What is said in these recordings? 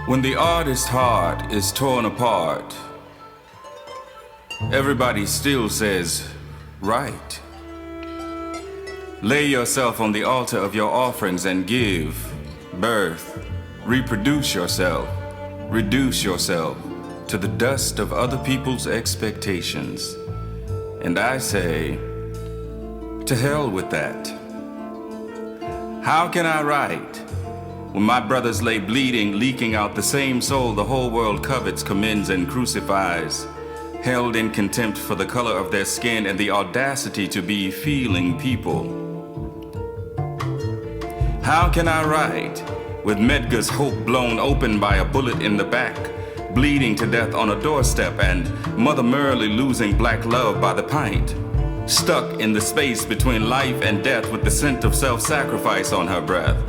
When the artist's heart is torn apart, everybody still says, right. Lay yourself on the altar of your offerings and give birth. Reproduce yourself. Reduce yourself to the dust of other people's expectations. And I say, to hell with that. How can I write when my brothers lay bleeding, leaking out the same soul the whole world covets, commends, and crucifies, held in contempt for the color of their skin and the audacity to be feeling people? How can I write with Medgar's hope blown open by a bullet in the back, bleeding to death on a doorstep, and Mother Merrily losing black love by the pint, stuck in the space between life and death with the scent of self-sacrifice on her breath,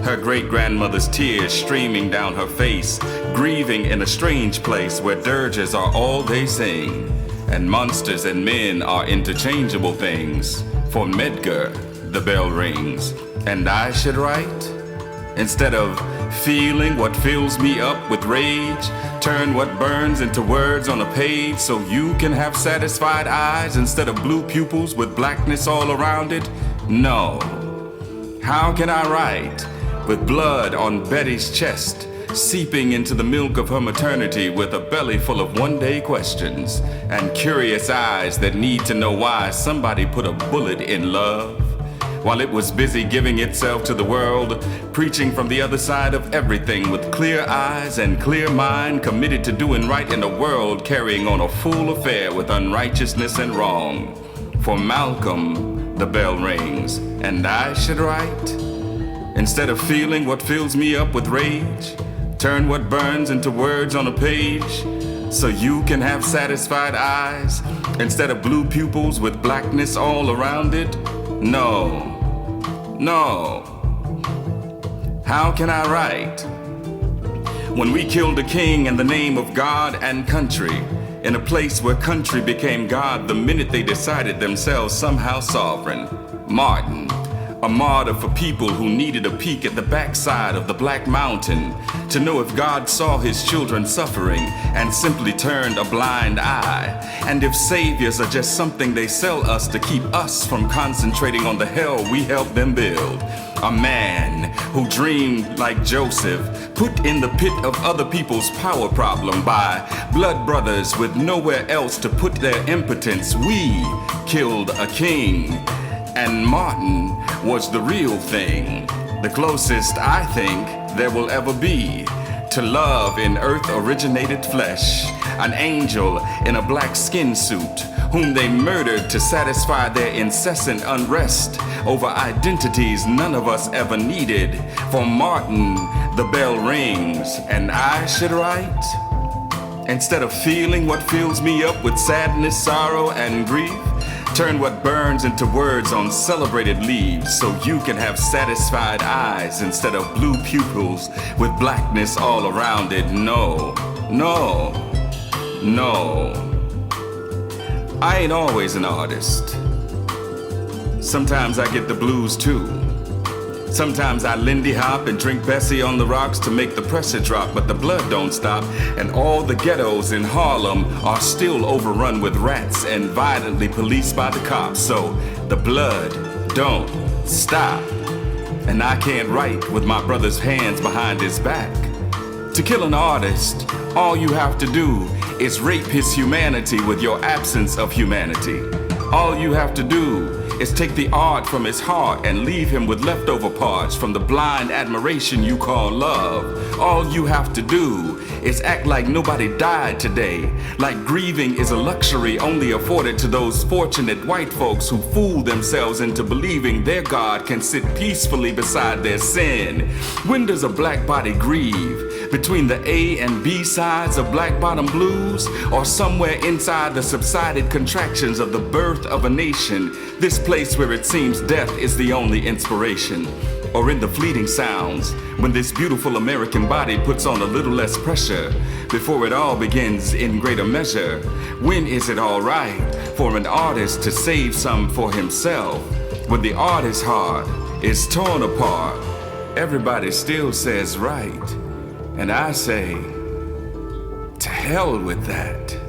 her great-grandmother's tears streaming down her face, grieving in a strange place where dirges are all they sing, and monsters and men are interchangeable things. For Medgar, the bell rings, and I should write? Instead of feeling what fills me up with rage, turn what burns into words on a page so you can have satisfied eyes instead of blue pupils with blackness all around it? No. How can I write with blood on Betty's chest, seeping into the milk of her maternity with a belly full of one-day questions and curious eyes that need to know why somebody put a bullet in love while it was busy giving itself to the world, preaching from the other side of everything with clear eyes and clear mind, committed to doing right in a world carrying on a fool affair with unrighteousness and wrong. For Malcolm, the bell rings, and I should write? Instead of feeling what fills me up with rage, turn what burns into words on a page so you can have satisfied eyes instead of blue pupils with blackness all around it? No. No. How can I write when we killed a king in the name of God and country, in a place where country became God the minute they decided themselves somehow sovereign? Martin, a martyr for people who needed a peek at the backside of the Black Mountain to know if God saw his children suffering and simply turned a blind eye, and if saviors are just something they sell us to keep us from concentrating on the hell we helped them build. A man who dreamed like Joseph, put in the pit of other people's power problem by blood brothers with nowhere else to put their impotence. We killed a king, and Martin was the real thing, the closest I think there will ever be to love in earth-originated flesh, an angel in a black skin suit whom they murdered to satisfy their incessant unrest over identities none of us ever needed. For Martin, the bell rings, and I should write? Instead of feeling what fills me up with sadness, sorrow, and grief, turn what burns into words on celebrated leaves so you can have satisfied eyes instead of blue pupils with blackness all around it. No, no, no. I ain't always an artist. Sometimes I get the blues too. Sometimes I Lindy hop and drink Bessie on the rocks to make the pressure drop, but the blood don't stop, and all the ghettos in Harlem are still overrun with rats and violently policed by the cops. So the blood don't stop, and I can't write with my brother's hands behind his back. To kill an artist, all you have to do is rape his humanity with your absence of humanity. All you have to do is take the art from his heart and leave him with leftover parts from the blind admiration you call love. All you have to do is act like nobody died today, like grieving is a luxury only afforded to those fortunate white folks who fool themselves into believing their God can sit peacefully beside their sin. When does a black body grieve? Between the A and B sides of Black Bottom Blues, or somewhere inside the subsided contractions of the birth of a nation, this place where it seems death is the only inspiration? Or in the fleeting sounds, when this beautiful American body puts on a little less pressure before it all begins in greater measure? When is it all right for an artist to save some for himself? When the artist's heart is torn apart, everybody still says right. And I say, to hell with that.